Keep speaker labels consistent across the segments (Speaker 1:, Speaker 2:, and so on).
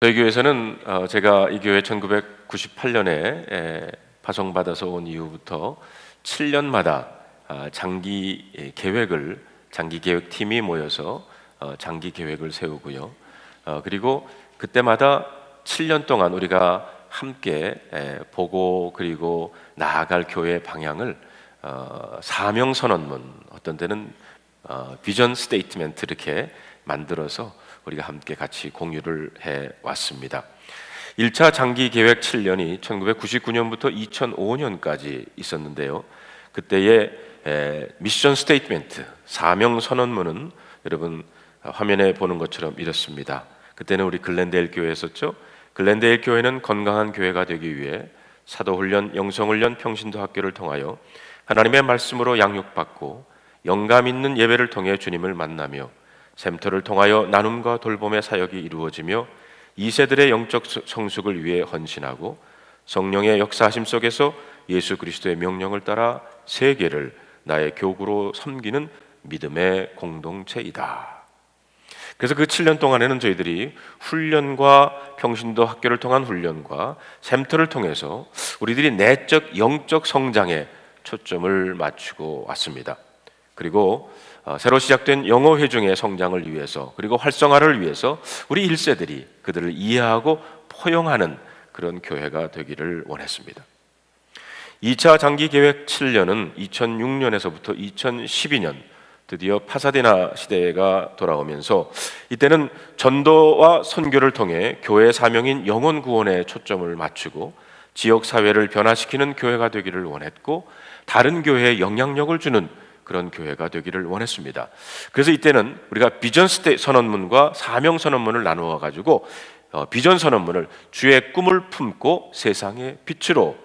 Speaker 1: 저희 교회에서는 제가 이 교회 1998년에 파송받아서 온 이후부터 7년마다 장기 계획팀이 모여서 장기 계획을 세우고요. 그리고 그때마다 7년 동안 우리가 함께 보고 그리고 나아갈 교회의 방향을 사명 선언문, 어떤 때는 비전 스테이트멘트 이렇게 만들어서 우리가 함께 같이 공유를 해 왔습니다. 1차 장기 계획 7년이 1999년부터 2005년까지 있었는데요. 그때의 미션 스테이트멘트, 사명 선언문은 여러분 화면에 보는 것처럼 이렇습니다. 그때는 우리 글렌데일 교회였었죠. 글렌데일 교회는 건강한 교회가 되기 위해 사도훈련, 영성훈련, 평신도 학교를 통하여 하나님의 말씀으로 양육받고 영감 있는 예배를 통해 주님을 만나며 샘터를 통하여 나눔과 돌봄의 사역이 이루어지며 2세들의 영적 성숙을 위해 헌신하고 성령의 역사하심 속에서 예수 그리스도의 명령을 따라 세계를 나의 교구로 섬기는 믿음의 공동체이다. 그래서 그 7년 동안에는 저희들이 훈련과 평신도 학교를 통한 훈련과 샘터를 통해서 우리들이 내적 영적 성장에 초점을 맞추고 왔습니다. 그리고 새로 시작된 영어 회중의 성장을 위해서 그리고 활성화를 위해서 우리 1세들이 그들을 이해하고 포용하는 그런 교회가 되기를 원했습니다. 2차 장기 계획 7년은 2006년에서부터 2012년 드디어 파사디나 시대가 돌아오면서 이때는 전도와 선교를 통해 교회 사명인 영혼 구원에 초점을 맞추고 지역 사회를 변화시키는 교회가 되기를 원했고 다른 교회에 영향력을 주는 그런 교회가 되기를 원했습니다. 그래서 이때는 우리가 비전 선언문과 사명 선언문을 나누어 가지고 비전 선언문을 주의 꿈을 품고 세상의 빛으로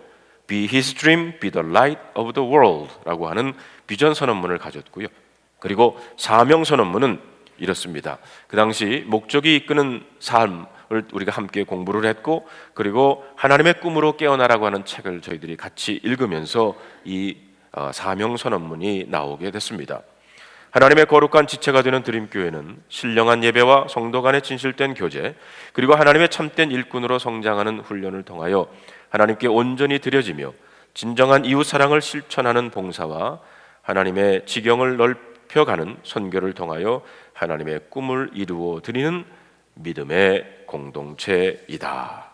Speaker 1: Be His dream, be the light of the world 라고 하는 비전 선언문을 가졌고요. 그리고 사명 선언문은 이렇습니다. 그 당시 목적이 이끄는 삶을 우리가 함께 공부를 했고 그리고 하나님의 꿈으로 깨어나라고 하는 책을 저희들이 같이 읽으면서 이 사명 선언문이 나오게 됐습니다. 하나님의 거룩한 지체가 되는 드림교회는 신령한 예배와 성도 간의 진실된 교제 그리고 하나님의 참된 일꾼으로 성장하는 훈련을 통하여 하나님께 온전히 드려지며 진정한 이웃 사랑을 실천하는 봉사와 하나님의 지경을 넓혀가는 선교를 통하여 하나님의 꿈을 이루어 드리는 믿음의 공동체이다.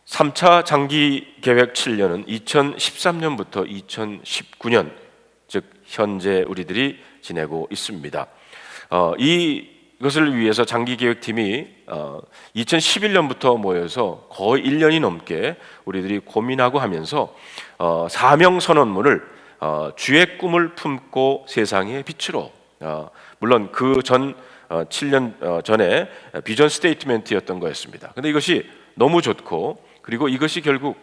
Speaker 1: 3차 장기 계획 7년은 2013년부터 2019년, 즉 현재 우리들이 지내고 있습니다. 이것을 위해서 장기 계획팀이 2011년부터 모여서 거의 1년이 넘게 우리들이 고민하고 하면서 사명 선언문을 주의 꿈을 품고 세상의 빛으로, 물론 그 전 7년 전에 비전 스테이트멘트였던 거였습니다. 근데 이것이 너무 좋고 그리고 이것이 결국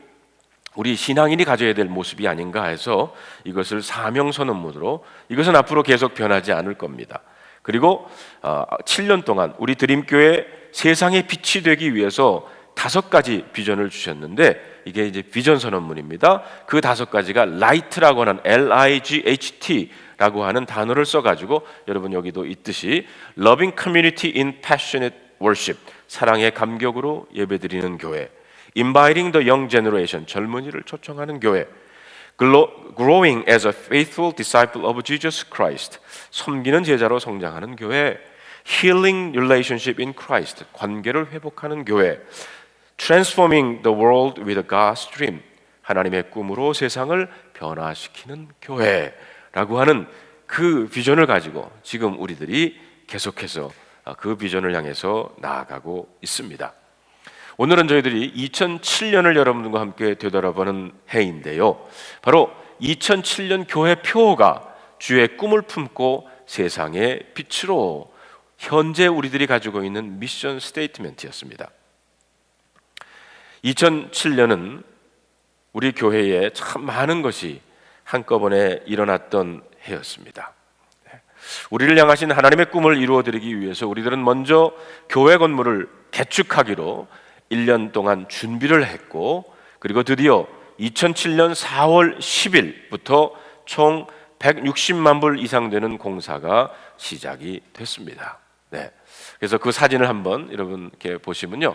Speaker 1: 우리 신앙인이 가져야 될 모습이 아닌가 해서 이것을 사명 선언문으로, 이것은 앞으로 계속 변하지 않을 겁니다. 그리고 7년 동안 우리 드림교회 세상의 빛이 되기 위해서 5가지 비전을 주셨는데 이게 이제 비전 선언문입니다. 그 5가지가 light라고 하는 LIGHT라고 하는 단어를 써가지고 여러분 여기도 있듯이 loving community in passionate worship, 사랑의 감격으로 예배드리는 교회, inviting the young generation, 젊은이를 초청하는 교회, growing as a faithful disciple of Jesus Christ, 섬기는 제자로 성장하는 교회, healing relationship in Christ, 관계를 회복하는 교회, transforming the world with God's dream, 하나님의 꿈으로 세상을 변화시키는 교회라고 하는 그 비전을 가지고 지금 우리들이 계속해서 그 비전을 향해서 나아가고 있습니다. 오늘은 저희들이 2007년을 여러분들과 함께 되돌아보는 해인데요. 바로 2007년 교회 표어가 주의 꿈을 품고 세상의 빛으로, 현재 우리들이 가지고 있는 미션 스테이트멘트였습니다. 2007년은 우리 교회에 참 많은 것이 한꺼번에 일어났던 해였습니다. 우리를 향하신 하나님의 꿈을 이루어드리기 위해서 우리들은 먼저 교회 건물을 개축하기로 1년 동안 준비를 했고, 그리고 드디어 2007년 4월 10일부터 총 160만 불 이상 되는 공사가 시작이 됐습니다. 네. 그래서 그 사진을 한번 여러분 이렇게 보시면요,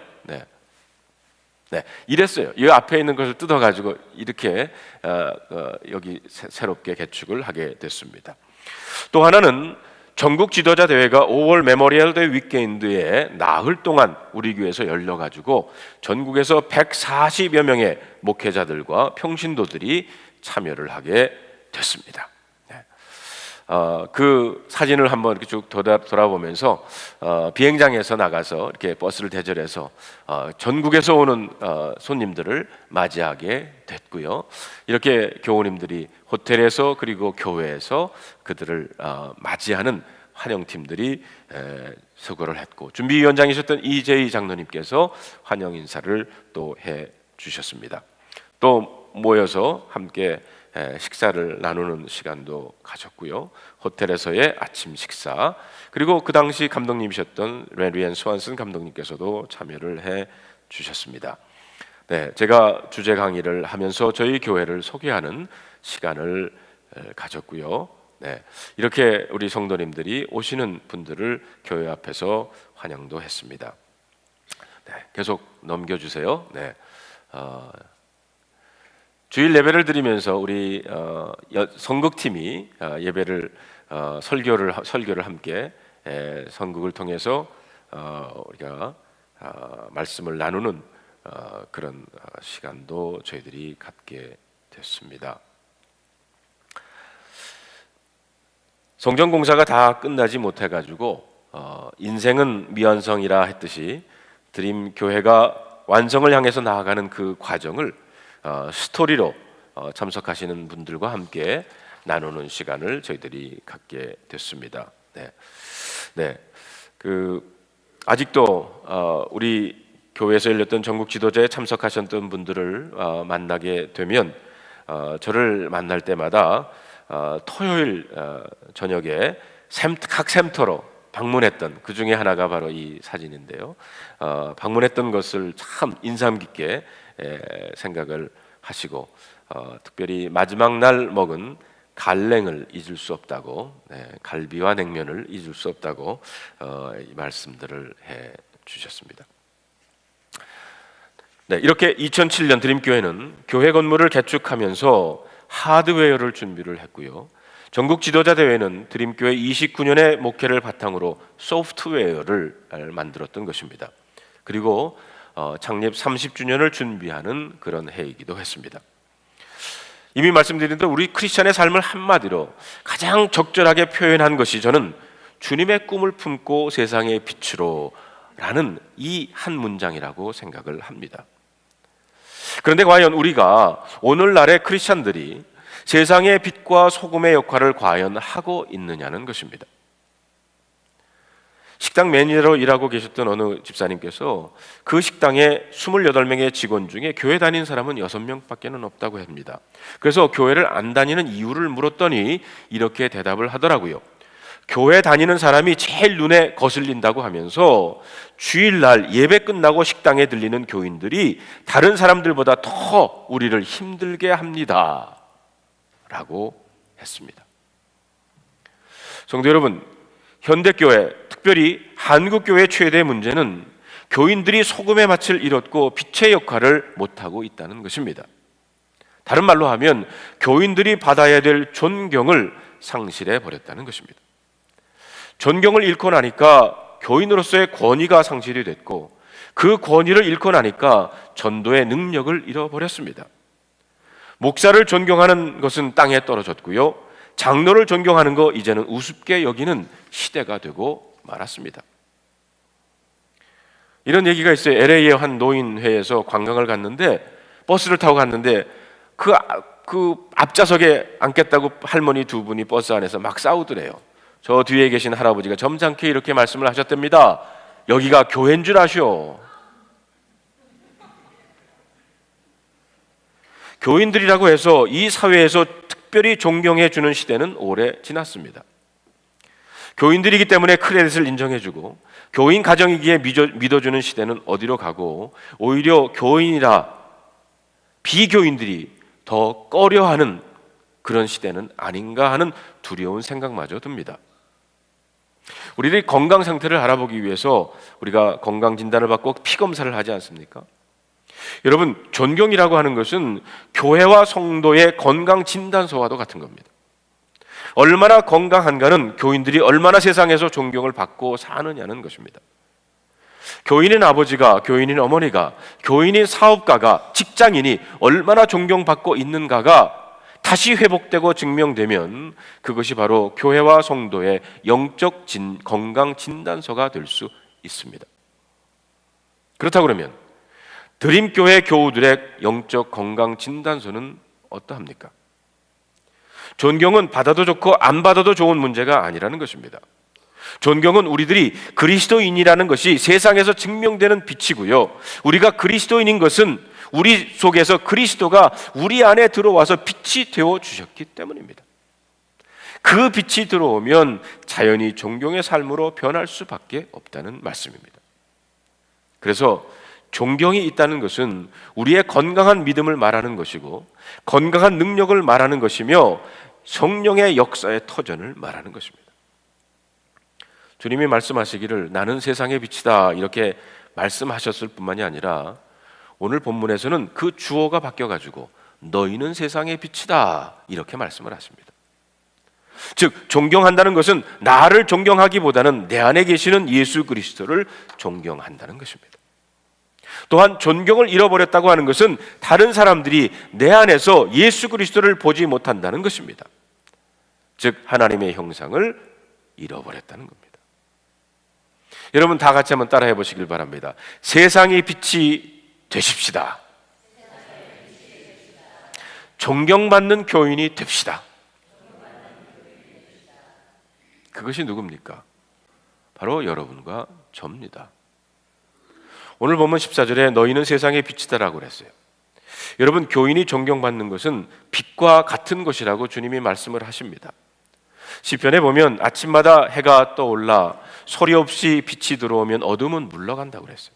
Speaker 1: 이랬어요. 이 앞에 있는 것을 뜯어가지고 이렇게 여기 새롭게 개축을 하게 됐습니다. 또 하나는 전국 지도자 대회가 5월 메모리얼 데이 위켄드에 나흘 동안 우리 교회에서 열려가지고 전국에서 140여 명의 목회자들과 평신도들이 참여를 하게 됐습니다. 그 사진을 한번 이렇게 쭉 돌아보면서 비행장에서 나가서 이렇게 버스를 대절해서 전국에서 오는 손님들을 맞이하게 됐고요. 이렇게 교우님들이 호텔에서 그리고 교회에서 그들을 맞이하는 환영팀들이 수고를 했고, 준비위원장이셨던 이재희 장로님께서 환영 인사를 또 해 주셨습니다. 또 모여서 함께 식사를 나누는 시간도 가졌고요. 호텔에서의 아침 식사, 그리고 그 당시 감독님이셨던 레리앤 스완슨 감독님께서도 참여를 해 주셨습니다. 제가 주제 강의를 하면서 저희 교회를 소개하는 시간을 가졌고요. 이렇게 우리 성도님들이 오시는 분들을 교회 앞에서 환영도 했습니다. 계속 넘겨주세요. 주일 예배를 드리면서 우리 선극팀이 예배를 설교를 함께 선극을 통해서 우리가 말씀을 나누는 그런 시간도 저희들이 갖게 됐습니다. 성전 공사가 다 끝나지 못해가지고 인생은 미완성이라 했듯이 드림 교회가 완성을 향해서 나아가는 그 과정을 스토리로 참석하시는 분들과 함께 나누는 시간을 저희들이 갖게 됐습니다. 아직도 우리 교회에서 열렸던 전국 지도자에 참석하셨던 분들을 만나게 되면 저를 만날 때마다 토요일 저녁에 각 샘터로 방문했던 그 중에 하나가 바로 이 사진인데요. 방문했던 것을 참 인상 깊게 생각을 하시고 특별히 마지막 날 먹은 갈냉을 잊을 수 없다고, 갈비와 냉면을 잊을 수 없다고 이 말씀들을 해 주셨습니다. 이렇게 2007년 드림교회는 교회 건물을 개축하면서 하드웨어를 준비를 했고요. 전국 지도자 대회는 드림교회 29년의 목회를 바탕으로 소프트웨어를 만들었던 것입니다. 그리고 창립 30주년을 준비하는 그런 해이기도 했습니다. 이미 말씀드린 대로 우리 크리스천의 삶을 한마디로 가장 적절하게 표현한 것이 저는 주님의 꿈을 품고 세상의 빛으로 라는 이 한 문장이라고 생각을 합니다. 그런데 과연 우리가 오늘날의 크리스천들이 세상의 빛과 소금의 역할을 과연 하고 있느냐는 것입니다. 식당 매니저로 일하고 계셨던 어느 집사님께서 그 식당에 28명의 직원 중에 교회 다니는 사람은 6명밖에 없다고 합니다. 그래서 교회를 안 다니는 이유를 물었더니 이렇게 대답을 하더라고요. 교회 다니는 사람이 제일 눈에 거슬린다고 하면서 주일날 예배 끝나고 식당에 들리는 교인들이 다른 사람들보다 더 우리를 힘들게 합니다 라고 했습니다. 성도 여러분, 현대교회, 특별히 한국교회의 최대 문제는 교인들이 소금의 맛을 잃었고 빛의 역할을 못하고 있다는 것입니다. 다른 말로 하면 교인들이 받아야 될 존경을 상실해 버렸다는 것입니다. 존경을 잃고 나니까 교인으로서의 권위가 상실이 됐고, 그 권위를 잃고 나니까 전도의 능력을 잃어버렸습니다. 목사를 존경하는 것은 땅에 떨어졌고요, 장로를 존경하는 거 이제는 우습게 여기는 시대가 되고 말았습니다. 이런 얘기가 있어요. LA의 한 노인회에서 관광을 갔는데 버스를 타고 갔는데 그 앞좌석에 앉겠다고 할머니 두 분이 버스 안에서 막 싸우더래요. 저 뒤에 계신 할아버지가 점잖게 이렇게 말씀을 하셨답니다. 여기가 교회인 줄 아시오. 교인들이라고 해서 이 사회에서 특별히 존경해 주는 시대는 오래 지났습니다. 교인들이기 때문에 크레딧을 인정해주고 교인 가정이기에 믿어주는 시대는 어디로 가고, 오히려 교인이라 비교인들이 더 꺼려하는 그런 시대는 아닌가 하는 두려운 생각마저 듭니다. 우리들이 건강 상태를 알아보기 위해서 우리가 건강 진단을 받고 피 검사를 하지 않습니까? 여러분, 존경이라고 하는 것은 교회와 성도의 건강 진단서와도 같은 겁니다. 얼마나 건강한가는 교인들이 얼마나 세상에서 존경을 받고 사느냐는 것입니다. 교인인 아버지가, 교인인 어머니가, 교인인 사업가가, 직장인이 얼마나 존경받고 있는가가 다시 회복되고 증명되면 그것이 바로 교회와 성도의 영적 건강 진단서가 될 수 있습니다. 그렇다고 그러면 드림교회 교우들의 영적 건강 진단서는 어떠합니까? 존경은 받아도 좋고 안 받아도 좋은 문제가 아니라는 것입니다. 존경은 우리들이 그리스도인이라는 것이 세상에서 증명되는 빛이고요, 우리가 그리스도인인 것은 우리 속에서 그리스도가 우리 안에 들어와서 빛이 되어 주셨기 때문입니다. 그 빛이 들어오면 자연히 존경의 삶으로 변할 수밖에 없다는 말씀입니다. 그래서 존경이 있다는 것은 우리의 건강한 믿음을 말하는 것이고 건강한 능력을 말하는 것이며 성령의 역사의 터전을 말하는 것입니다. 주님이 말씀하시기를 나는 세상의 빛이다 이렇게 말씀하셨을 뿐만이 아니라 오늘 본문에서는 그 주어가 바뀌어가지고 너희는 세상의 빛이다 이렇게 말씀을 하십니다. 즉 존경한다는 것은 나를 존경하기보다는 내 안에 계시는 예수 그리스도를 존경한다는 것입니다. 또한 존경을 잃어버렸다고 하는 것은 다른 사람들이 내 안에서 예수 그리스도를 보지 못한다는 것입니다. 즉 하나님의 형상을 잃어버렸다는 겁니다. 여러분 다 같이 한번 따라해 보시길 바랍니다. 세상의 빛이 되십시다. 존경받는 교인이 됩시다. 그것이 누굽니까? 바로 여러분과 저입니다. 오늘 본문 14절에 너희는 세상의 빛이다라고 그랬어요. 여러분, 교인이 존경받는 것은 빛과 같은 것이라고 주님이 말씀을 하십니다. 시편에 보면 아침마다 해가 떠올라 소리 없이 빛이 들어오면 어둠은 물러간다고 그랬어요.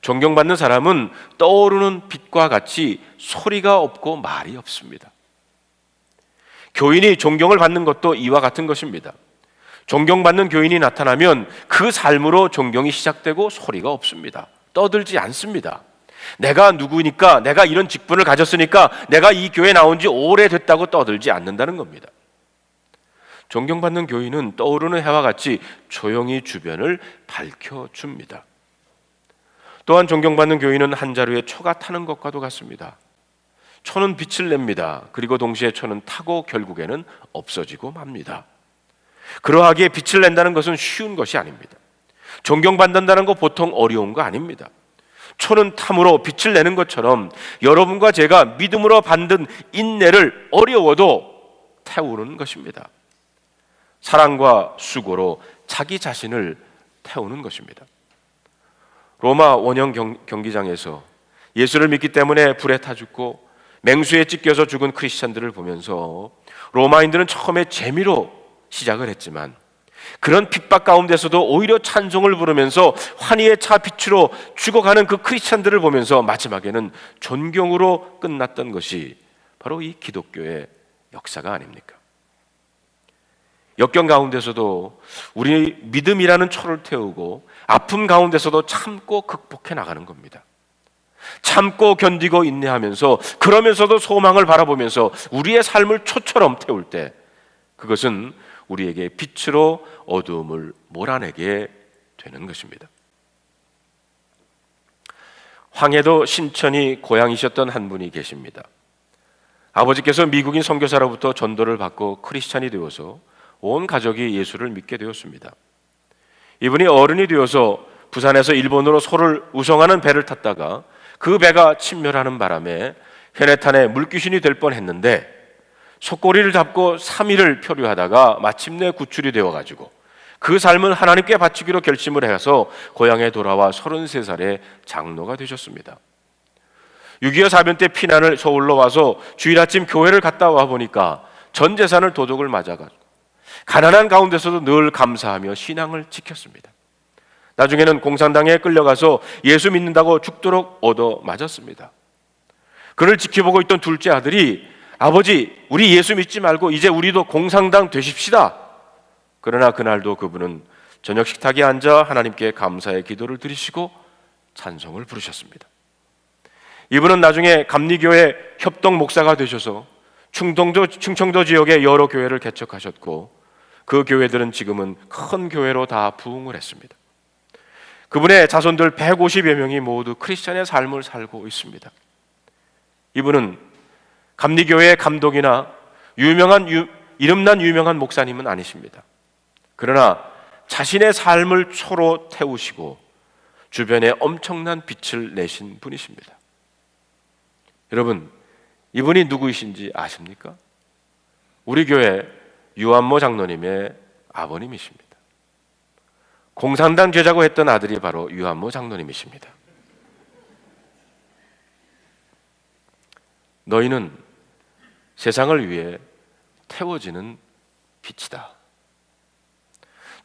Speaker 1: 존경받는 사람은 떠오르는 빛과 같이 소리가 없고 말이 없습니다. 교인이 존경을 받는 것도 이와 같은 것입니다. 존경받는 교인이 나타나면 그 삶으로 존경이 시작되고 소리가 없습니다. 떠들지 않습니다. 내가 누구니까, 내가 이런 직분을 가졌으니까, 내가 이 교회에 나온 지 오래됐다고 떠들지 않는다는 겁니다. 존경받는 교인은 떠오르는 해와 같이 조용히 주변을 밝혀줍니다. 또한 존경받는 교인은 한 자루에 초가 타는 것과도 같습니다. 초는 빛을 냅니다. 그리고 동시에 초는 타고 결국에는 없어지고 맙니다. 그러하기에 빛을 낸다는 것은 쉬운 것이 아닙니다. 존경받는다는 거 보통 어려운 거 아닙니다. 초는 탐으로 빛을 내는 것처럼 여러분과 제가 믿음으로 받는 인내를 어려워도 태우는 것입니다. 사랑과 수고로 자기 자신을 태우는 것입니다. 로마 원형 경기장에서 예수를 믿기 때문에 불에 타 죽고 맹수에 찢겨서 죽은 크리스찬들을 보면서 로마인들은 처음에 재미로 시작을 했지만 그런 핍박 가운데서도 오히려 찬송을 부르면서 환희의 차 빛으로 죽어가는 그 크리스찬들을 보면서 마지막에는 존경으로 끝났던 것이 바로 이 기독교의 역사가 아닙니까? 역경 가운데서도 우리 믿음이라는 초를 태우고 아픔 가운데서도 참고 극복해 나가는 겁니다. 참고 견디고 인내하면서 그러면서도 소망을 바라보면서 우리의 삶을 초처럼 태울 때 그것은 우리에게 빛으로 어두움을 몰아내게 되는 것입니다. 황해도 신천이 고향이셨던 한 분이 계십니다. 아버지께서 미국인 선교사로부터 전도를 받고 크리스찬이 되어서 온 가족이 예수를 믿게 되었습니다. 이분이 어른이 되어서 부산에서 일본으로 소를 우송하는 배를 탔다가 그 배가 침멸하는 바람에 해내탄에 물귀신이 될 뻔했는데 속꼬리를 잡고 3일을 표류하다가 마침내 구출이 되어가지고 그 삶은 하나님께 바치기로 결심을 해서 고향에 돌아와 33살에 장로가 되셨습니다. 6.25 사변 때 피난을 서울로 와서 주일 아침 교회를 갔다 와 보니까 전 재산을 도둑을 맞아가지고 가난한 가운데서도 늘 감사하며 신앙을 지켰습니다. 나중에는 공산당에 끌려가서 예수 믿는다고 죽도록 얻어맞았습니다. 그를 지켜보고 있던 둘째 아들이 아버지, 우리 예수 믿지 말고 이제 우리도 공산당 되십시다. 그러나 그날도 그분은 저녁 식탁에 앉아 하나님께 감사의 기도를 드리시고 찬송을 부르셨습니다. 이분은 나중에 감리교회 협동 목사가 되셔서 충청도 지역의 여러 교회를 개척하셨고 그 교회들은 지금은 큰 교회로 다 부흥을 했습니다. 그분의 자손들 150여 명이 모두 크리스찬의 삶을 살고 있습니다. 이분은 감리교회의 감독이나 이름난 유명한 목사님은 아니십니다. 그러나 자신의 삶을 초로 태우시고 주변에 엄청난 빛을 내신 분이십니다. 여러분, 이분이 누구이신지 아십니까? 우리 교회 유한모 장로님의 아버님이십니다. 공산당 제자고 했던 아들이 바로 유한모 장로님이십니다. 너희는 세상을 위해 태워지는 빛이다.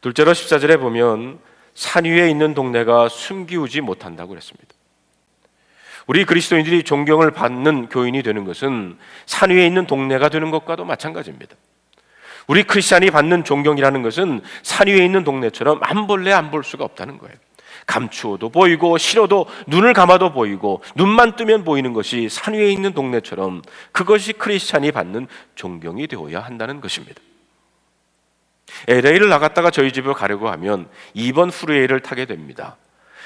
Speaker 1: 둘째로 14절에 보면 산 위에 있는 동네가 숨기우지 못한다고 그랬습니다. 우리 그리스도인들이 존경을 받는 교인이 되는 것은 산 위에 있는 동네가 되는 것과도 마찬가지입니다. 우리 크리스찬이 받는 존경이라는 것은 산 위에 있는 동네처럼 안 볼래 안 볼 수가 없다는 거예요. 감추어도 보이고 싫어도 눈을 감아도 보이고 눈만 뜨면 보이는 것이 산 위에 있는 동네처럼 그것이 크리스찬이 받는 존경이 되어야 한다는 것입니다. LA를 나갔다가 저희 집을 가려고 하면 2번 프리웨이를 타게 됩니다.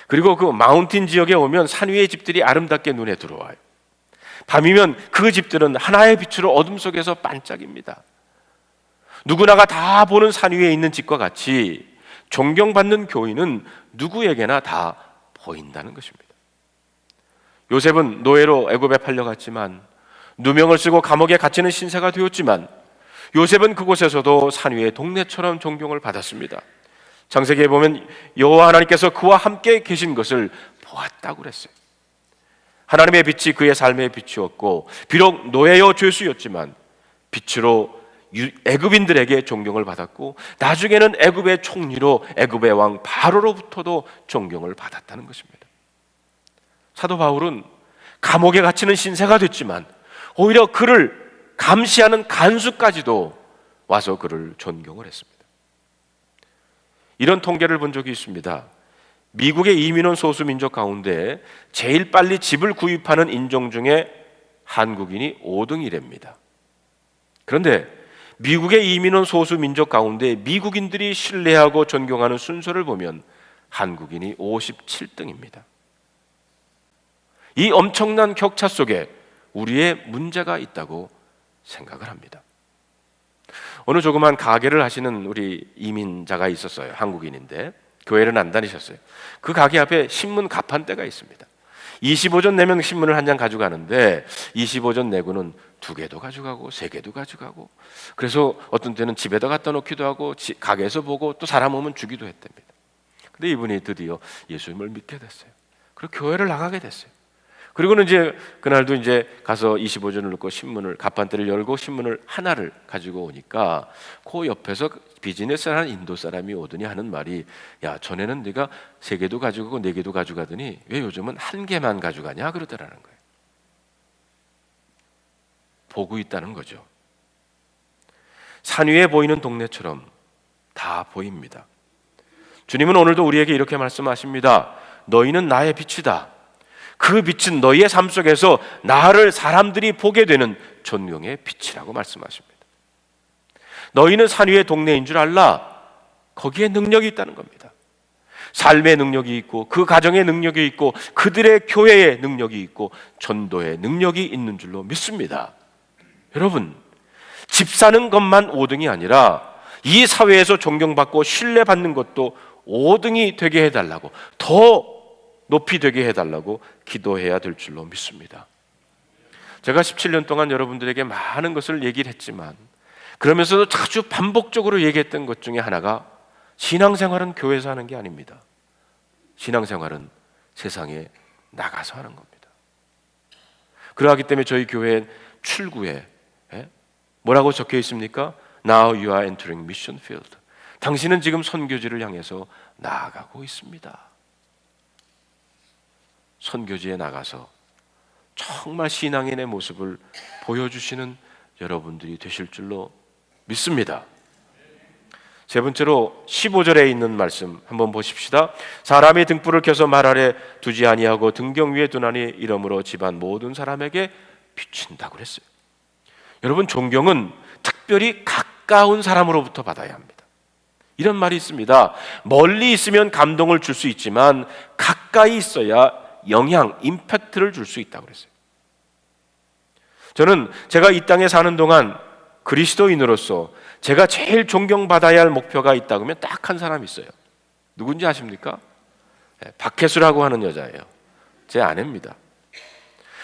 Speaker 1: 그리고 그 마운틴 지역에 오면 산 위의 집들이 아름답게 눈에 들어와요. 밤이면 그 집들은 하나의 빛으로 어둠 속에서 반짝입니다. 누구나가 다 보는 산 위에 있는 집과 같이 존경받는 교인은 누구에게나 다 보인다는 것입니다. 요셉은 노예로 애굽에 팔려갔지만 누명을 쓰고 감옥에 갇히는 신세가 되었지만 요셉은 그곳에서도 산 위의 동네처럼 존경을 받았습니다. 창세기에 보면 여호와 하나님께서 그와 함께 계신 것을 보았다고 그랬어요. 하나님의 빛이 그의 삶에 비추었고 비록 노예여 죄수였지만 빛으로 애굽인들에게 존경을 받았고 나중에는 애굽의 총리로 애굽의 왕 바로로부터도 존경을 받았다는 것입니다. 사도 바울은 감옥에 갇히는 신세가 됐지만 오히려 그를 감시하는 간수까지도 와서 그를 존경을 했습니다. 이런 통계를 본 적이 있습니다. 미국의 이민 온 소수민족 가운데 제일 빨리 집을 구입하는 인종 중에 한국인이 5등이랍니다. 그런데 미국의 이민 온 소수민족 가운데 미국인들이 신뢰하고 존경하는 순서를 보면 한국인이 57등입니다. 이 엄청난 격차 속에 우리의 문제가 있다고 생각을 합니다. 어느 조그만 가게를 하시는 우리 이민자가 있었어요. 한국인인데 교회는 안 다니셨어요. 그 가게 앞에 신문 가판대가 있습니다. 25전 내면 신문을 한 장 가져가는데 25전 내고는 2개도 가져가고 3개도 가져가고 그래서 어떤 때는 집에다 갖다 놓기도 하고 가게에서 보고 또 사람 오면 주기도 했답니다. 근데 이분이 드디어 예수님을 믿게 됐어요. 그리고 교회를 나가게 됐어요. 그리고는 이제 그날도 이제 가서 25전을 넣고 신문을 가판대를 열고 신문을 하나를 가지고 오니까 그 옆에서 비즈니스를 하는 인도 사람이 오더니 하는 말이 야 전에는 네가 3개도 가지고 4개도 가져가더니 왜 요즘은 1개만 가져가냐 그러더라는 거예요. 보고 있다는 거죠. 산 위에 보이는 동네처럼 다 보입니다. 주님은 오늘도 우리에게 이렇게 말씀하십니다. 너희는 나의 빛이다. 그 빛은 너희의 삶 속에서 나를 사람들이 보게 되는 존경의 빛이라고 말씀하십니다. 너희는 산 위의 동네인 줄 알라. 거기에 능력이 있다는 겁니다. 삶의 능력이 있고 그 가정의 능력이 있고 그들의 교회의 능력이 있고 전도의 능력이 있는 줄로 믿습니다. 여러분, 집 사는 것만 5등이 아니라 이 사회에서 존경받고 신뢰받는 것도 5등이 되게 해달라고, 더 높이 되게 해달라고 기도해야 될 줄로 믿습니다. 제가 17년 동안 여러분들에게 많은 것을 얘기를 했지만 그러면서도 자주 반복적으로 얘기했던 것 중에 하나가 신앙생활은 교회에서 하는 게 아닙니다. 신앙생활은 세상에 나가서 하는 겁니다. 그러하기 때문에 저희 교회 출구에 뭐라고 적혀 있습니까? Now you are entering mission field. 당신은 지금 선교지를 향해서 나아가고 있습니다. 선교지에 나가서 정말 신앙인의 모습을 보여주시는 여러분들이 되실 줄로 믿습니다. 세 번째로 15절에 있는 말씀 한번 보십시다. 사람이 등불을 켜서 말 아래 두지 아니하고 등경 위에 두나니 이러므로 집안 모든 사람에게 비친다고 그랬어요. 여러분, 존경은 특별히 가까운 사람으로부터 받아야 합니다. 이런 말이 있습니다. 멀리 있으면 감동을 줄 수 있지만 가까이 있어야 영향, 임팩트를 줄 수 있다고 그랬어요. 저는 제가 이 땅에 사는 동안 그리스도인으로서 제가 제일 존경받아야 할 목표가 있다 그러면 딱 한 사람이 있어요. 누군지 아십니까? 박혜수라고 하는 여자예요. 제 아내입니다.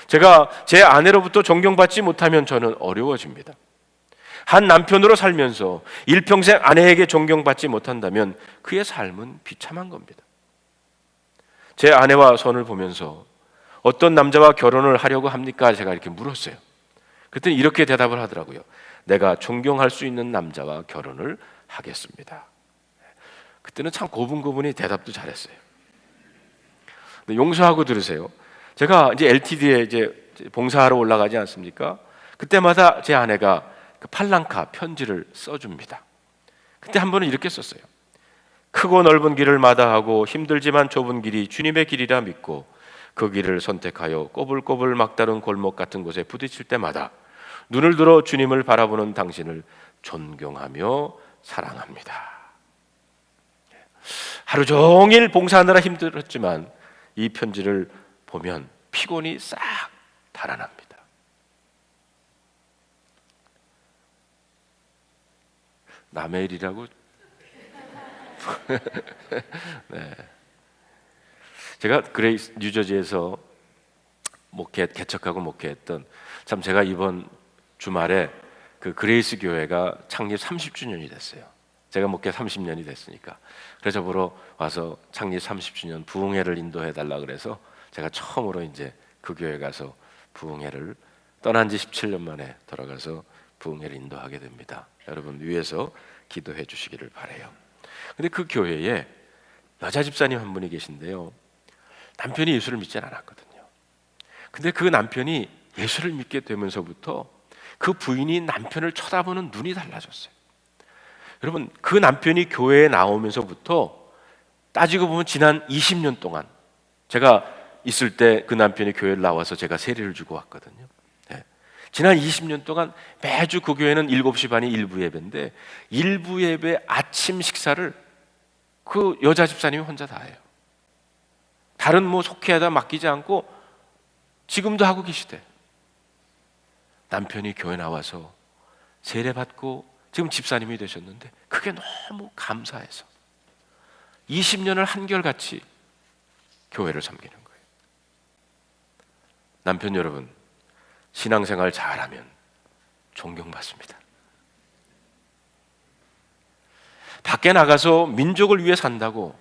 Speaker 1: 제가 제 아내로부터 존경받지 못하면 저는 어려워집니다. 한 남편으로 살면서 일평생 아내에게 존경받지 못한다면 그의 삶은 비참한 겁니다. 제 아내와 손을 보면서 어떤 남자와 결혼을 하려고 합니까? 제가 이렇게 물었어요. 그랬더니 이렇게 대답을 하더라고요. 내가 존경할 수 있는 남자와 결혼을 하겠습니다. 그때는 참 고분고분히 대답도 잘했어요. 근데 용서하고 들으세요. 제가 이제 LTD에 이제 봉사하러 올라가지 않습니까? 그때마다 제 아내가 그 팔랑카 편지를 써줍니다. 그때 한 번은 이렇게 썼어요. 크고 넓은 길을 마다하고 힘들지만 좁은 길이 주님의 길이라 믿고 그 길을 선택하여 꼬불꼬불 막다른 골목 같은 곳에 부딪힐 때마다 눈을 들어 주님을 바라보는 당신을 존경하며 사랑합니다. 하루 종일 봉사하느라 힘들었지만 이 편지를 보면 피곤이 싹 달아납니다. 남의 일이라고? 네. 제가 그레이스 뉴저지에서 개척하고 목회했던, 참 제가 이번 주말에 그 그레이스 교회가 창립 30주년이 됐어요. 제가 목회 30년이 됐으니까. 그래서 보러 와서 창립 30주년 부흥회를 인도해 달라 그래서 제가 처음으로 이제 그 교회 가서 부흥회를, 떠난 지 17년 만에 돌아가서 부흥회를 인도하게 됩니다. 여러분 위해서 기도해 주시기를 바라요. 근데 그 교회에 여자 집사님 한 분이 계신데요. 남편이 예수를 믿지 않았거든요. 근데 그 남편이 예수를 믿게 되면서부터 그 부인이 남편을 쳐다보는 눈이 달라졌어요. 여러분, 그 남편이 교회에 나오면서부터 따지고 보면 지난 20년 동안, 제가 있을 때 그 남편이 교회를 나와서 제가 세례를 주고 왔거든요. 네. 지난 20년 동안 매주 그 교회는 7시 반이 일부 예배인데 일부 예배 아침 식사를 그 여자 집사님이 혼자 다 해요. 다른 속회에다 맡기지 않고 지금도 하고 계시대. 남편이 교회 나와서 세례받고 지금 집사님이 되셨는데 그게 너무 감사해서 20년을 한결같이 교회를 섬기는 거예요. 남편 여러분, 신앙생활 잘하면 존경받습니다. 밖에 나가서 민족을 위해 산다고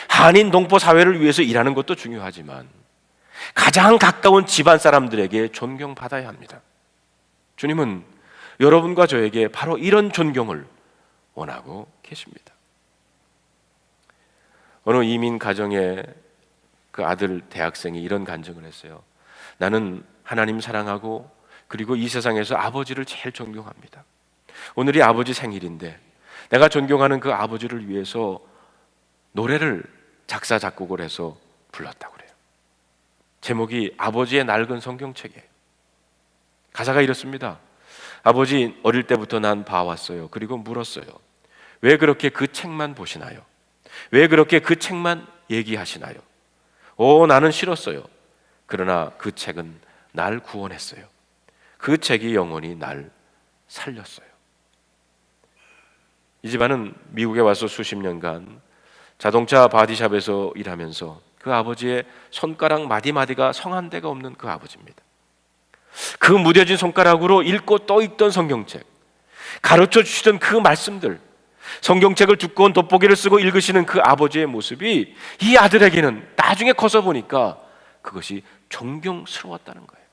Speaker 1: 한인 동포 사회를 위해서 일하는 것도 중요하지만 가장 가까운 집안 사람들에게 존경받아야 합니다. 주님은 여러분과 저에게 바로 이런 존경을 원하고 계십니다. 어느 이민 가정에 그 아들 대학생이 이런 간증을 했어요. 나는 하나님 사랑하고 그리고 이 세상에서 아버지를 제일 존경합니다. 오늘이 아버지 생일인데 내가 존경하는 그 아버지를 위해서 노래를 작사 작곡을 해서 불렀다고 그래요. 제목이 아버지의 낡은 성경책이에요. 가사가 이렇습니다. 아버지, 어릴 때부터 난 봐왔어요. 그리고 물었어요. 왜 그렇게 그 책만 보시나요? 왜 그렇게 그 책만 얘기하시나요? 나는 싫었어요. 그러나 그 책은 날 구원했어요. 그 책이 영원히 날 살렸어요. 이 집안은 미국에 와서 수십 년간 자동차 바디샵에서 일하면서 그 아버지의 손가락 마디마디가 성한 데가 없는 그 아버지입니다. 그 무뎌진 손가락으로 읽고 또 읽던 성경책, 가르쳐 주시던 그 말씀들, 성경책을 두꺼운 돋보기를 쓰고 읽으시는 그 아버지의 모습이 이 아들에게는 나중에 커서 보니까 그것이 존경스러웠다는 거예요.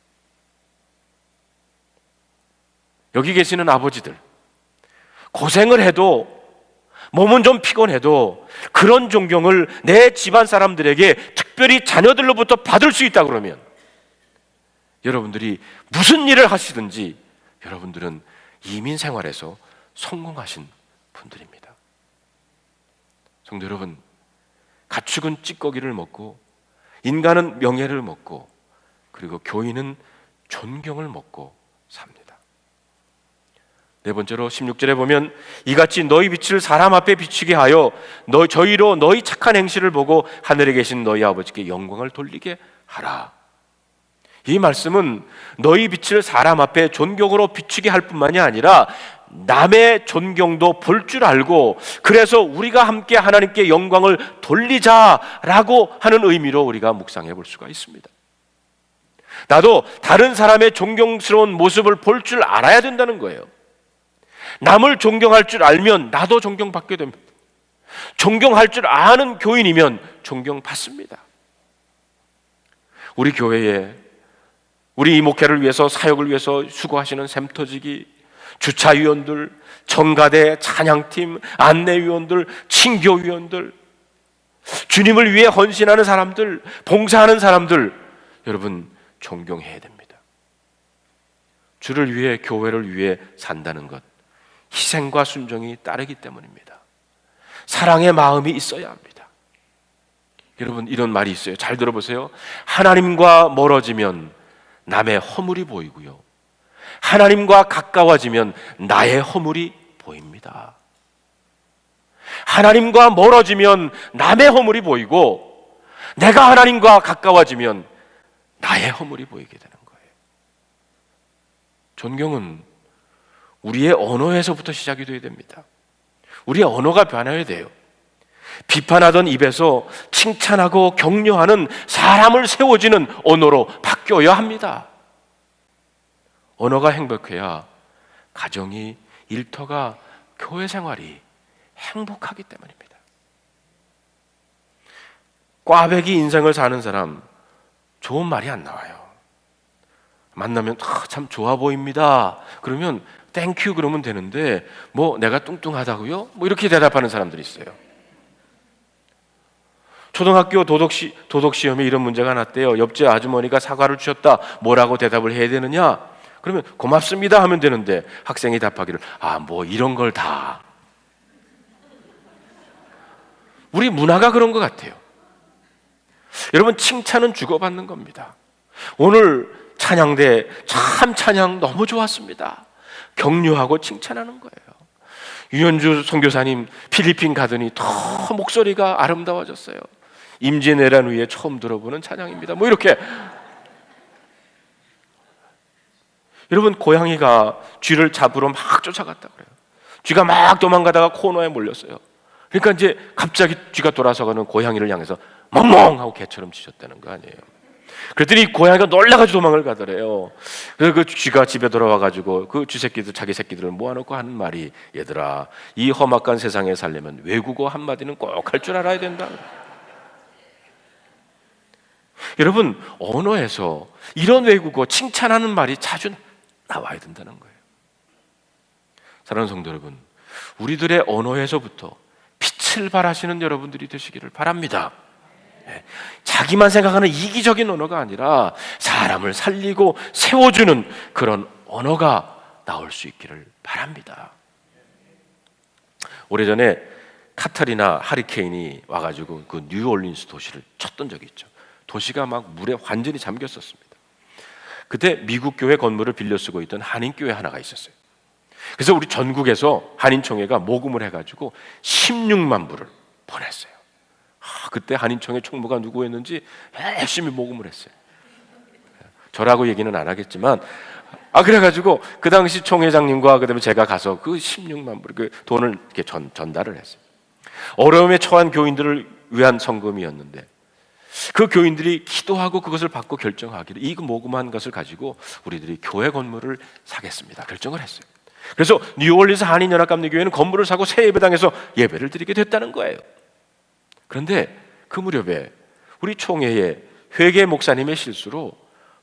Speaker 1: 여기 계시는 아버지들, 고생을 해도 몸은 좀 피곤해도 그런 존경을 내 집안 사람들에게 특별히 자녀들로부터 받을 수 있다 그러면 여러분들이 무슨 일을 하시든지 여러분들은 이민 생활에서 성공하신 분들입니다. 성도 여러분, 가축은 찌꺼기를 먹고 인간은 명예를 먹고 그리고 교인은 존경을 먹고 삽니다. 네 번째로 16절에 보면 이같이 너희 빛을 사람 앞에 비추게 하여 저희로 너희 착한 행실을 보고 하늘에 계신 너희 아버지께 영광을 돌리게 하라. 이 말씀은 너희 빛을 사람 앞에 존경으로 비추게 할 뿐만이 아니라 남의 존경도 볼 줄 알고 그래서 우리가 함께 하나님께 영광을 돌리자라고 하는 의미로 우리가 묵상해 볼 수가 있습니다. 나도 다른 사람의 존경스러운 모습을 볼 줄 알아야 된다는 거예요. 남을 존경할 줄 알면 나도 존경받게 됩니다. 존경할 줄 아는 교인이면 존경받습니다. 우리 교회에 우리 이 목회를 위해서 사역을 위해서 수고하시는 샘터지기, 주차위원들, 정가대, 찬양팀, 안내위원들, 친교위원들, 주님을 위해 헌신하는 사람들, 봉사하는 사람들, 여러분 존경해야 됩니다. 주를 위해 교회를 위해 산다는 것, 희생과 순종이 따르기 때문입니다. 사랑의 마음이 있어야 합니다. 여러분 이런 말이 있어요. 잘 들어보세요. 하나님과 멀어지면 남의 허물이 보이고요, 하나님과 가까워지면 나의 허물이 보입니다. 하나님과 멀어지면 남의 허물이 보이고 내가 하나님과 가까워지면 나의 허물이 보이게 되는 거예요. 존경은 우리의 언어에서부터 시작이 되어야 됩니다. 우리의 언어가 변해야 돼요. 비판하던 입에서 칭찬하고 격려하는 사람을 세워지는 언어로 바뀌어야 합니다. 언어가 행복해야 가정이, 일터가, 교회 생활이 행복하기 때문입니다. 꽈배기 인생을 사는 사람 좋은 말이 안 나와요. 만나면 참 좋아 보입니다. 그러면 땡큐 그러면 되는데 뭐 내가 뚱뚱하다고요? 뭐 이렇게 대답하는 사람들이 있어요. 초등학교 도덕시험에 이런 문제가 났대요. 옆집 아주머니가 사과를 주셨다. 뭐라고 대답을 해야 되느냐? 그러면 고맙습니다 하면 되는데 학생이 답하기를 뭐 이런 걸 다. 우리 문화가 그런 것 같아요. 여러분 칭찬은 주고받는 겁니다. 오늘 찬양대 참 찬양 너무 좋았습니다. 격려하고 칭찬하는 거예요. 유현주 선교사님 필리핀 가더니 더 목소리가 아름다워졌어요. 임진왜란 후에 처음 들어보는 찬양입니다. 뭐 이렇게. 여러분 고양이가 쥐를 잡으러 막 쫓아갔다 그래요. 쥐가 막 도망가다가 코너에 몰렸어요. 그러니까 이제 갑자기 쥐가 돌아서가는 고양이를 향해서 멍멍 하고 개처럼 짖었다는 거 아니에요. 그랬더니 고양이가 놀라가지고 도망을 가더래요. 그래서 그 쥐가 집에 돌아와가지고 그 쥐새끼들 자기 새끼들을 모아놓고 하는 말이 얘들아 이 험악한 세상에 살려면 외국어 한마디는 꼭 할 줄 알아야 된다. 여러분 언어에서 이런 외국어 칭찬하는 말이 자주 나와야 된다는 거예요. 사랑하는 성도 여러분, 우리들의 언어에서부터 빛을 발하시는 여러분들이 되시기를 바랍니다. 자기만 생각하는 이기적인 언어가 아니라 사람을 살리고 세워주는 그런 언어가 나올 수 있기를 바랍니다. 오래전에 카트리나 하리케인이 와가지고 그 뉴올린스 도시를 쳤던 적이 있죠. 도시가 막 물에 완전히 잠겼었습니다. 그때 미국 교회 건물을 빌려 쓰고 있던 한인교회 하나가 있었어요. 그래서 우리 전국에서 한인총회가 모금을 해가지고 16만 불을 보냈어요. 그때 한인총회 총무가 누구였는지 열심히 모금을 했어요. 저라고 얘기는 안 하겠지만 그래가지고 그 당시 총회장님과 그다음에 제가 가서 그 16만 불 그 돈을 이렇게 전달을 했어요. 어려움에 처한 교인들을 위한 성금이었는데 그 교인들이 기도하고 그것을 받고 결정하기를 이 모금한 것을 가지고 우리들이 교회 건물을 사겠습니다 결정을 했어요. 그래서 뉴올리스 한인연합감리교회는 건물을 사고 새 예배당에서 예배를 드리게 됐다는 거예요. 그런데 그 무렵에 우리 총회의 회계 목사님의 실수로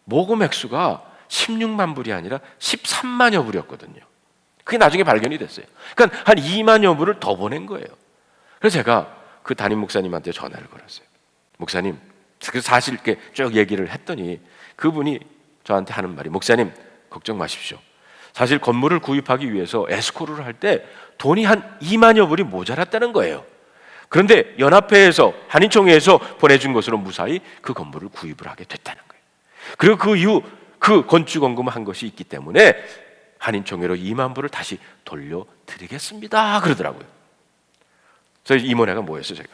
Speaker 1: 모금 액수가 16만 불이 아니라 13만여 불이었거든요. 그게 나중에 발견이 됐어요. 그러니까 한 2만여 불을 더 보낸 거예요. 그래서 제가 그 담임 목사님한테 전화를 걸었어요. 목사님, 그래서 사실 이렇게 쭉 얘기를 했더니 그분이 저한테 하는 말이 목사님 걱정 마십시오. 사실 건물을 구입하기 위해서 에스코르를 할 때 돈이 한 2만여 불이 모자랐다는 거예요. 그런데 연합회에서 한인총회에서 보내준 것으로 무사히 그 건물을 구입을 하게 됐다는 거예요. 그리고 그 이후 그 건축원금을 한 것이 있기 때문에 한인총회로 2만 불을 다시 돌려드리겠습니다 그러더라고요. 그래서 임원회가 모였어요, 제가.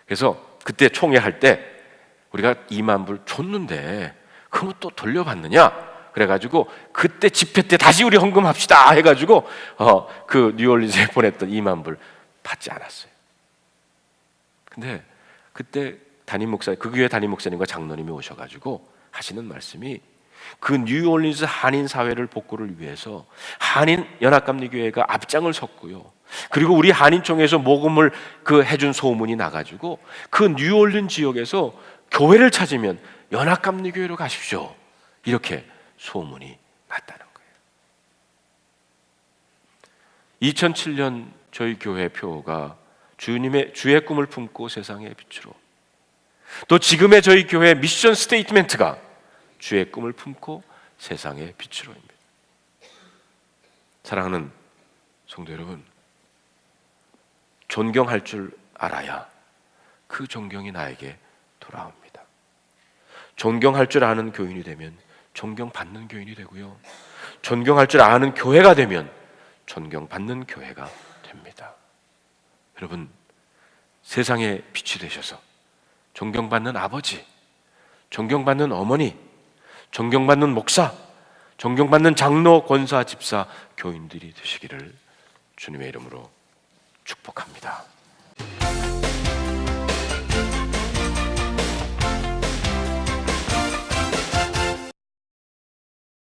Speaker 1: 그래서 그때 총회할 때 우리가 2만 불 줬는데 그럼 또 돌려받느냐? 그래가지고 그때 집회 때 다시 우리 헌금합시다 해가지고 그 뉴올리언스에 보냈던 2만 불 받지 않았어요. 근데 그때 담임 목사, 그 교회 담임 목사님과 장로님이 오셔가지고 하시는 말씀이 그 뉴올리언스 한인 사회를 복구를 위해서 한인 연합감리교회가 앞장을 섰고요. 그리고 우리 한인총회에서 모금을 그 해준 소문이 나가지고 그 뉴올리언스 지역에서 교회를 찾으면 연합감리교회로 가십시오. 이렇게 소문이 났다는 거예요. 2007년 저희 교회 표가 주님의 주의 꿈을 품고 세상의 빛으로, 또 지금의 저희 교회 미션 스테이트멘트가 주의 꿈을 품고 세상의 빛으로입니다. 사랑하는 성도 여러분, 존경할 줄 알아야 그 존경이 나에게 돌아옵니다. 존경할 줄 아는 교인이 되면 존경받는 교인이 되고요, 존경할 줄 아는 교회가 되면 존경받는 교회가 됩니다. 여러분, 세상의 빛이 되셔서 존경받는 아버지, 존경받는 어머니, 존경받는 목사, 존경받는 장로, 권사, 집사, 교인들이 되시기를 주님의 이름으로 축복합니다.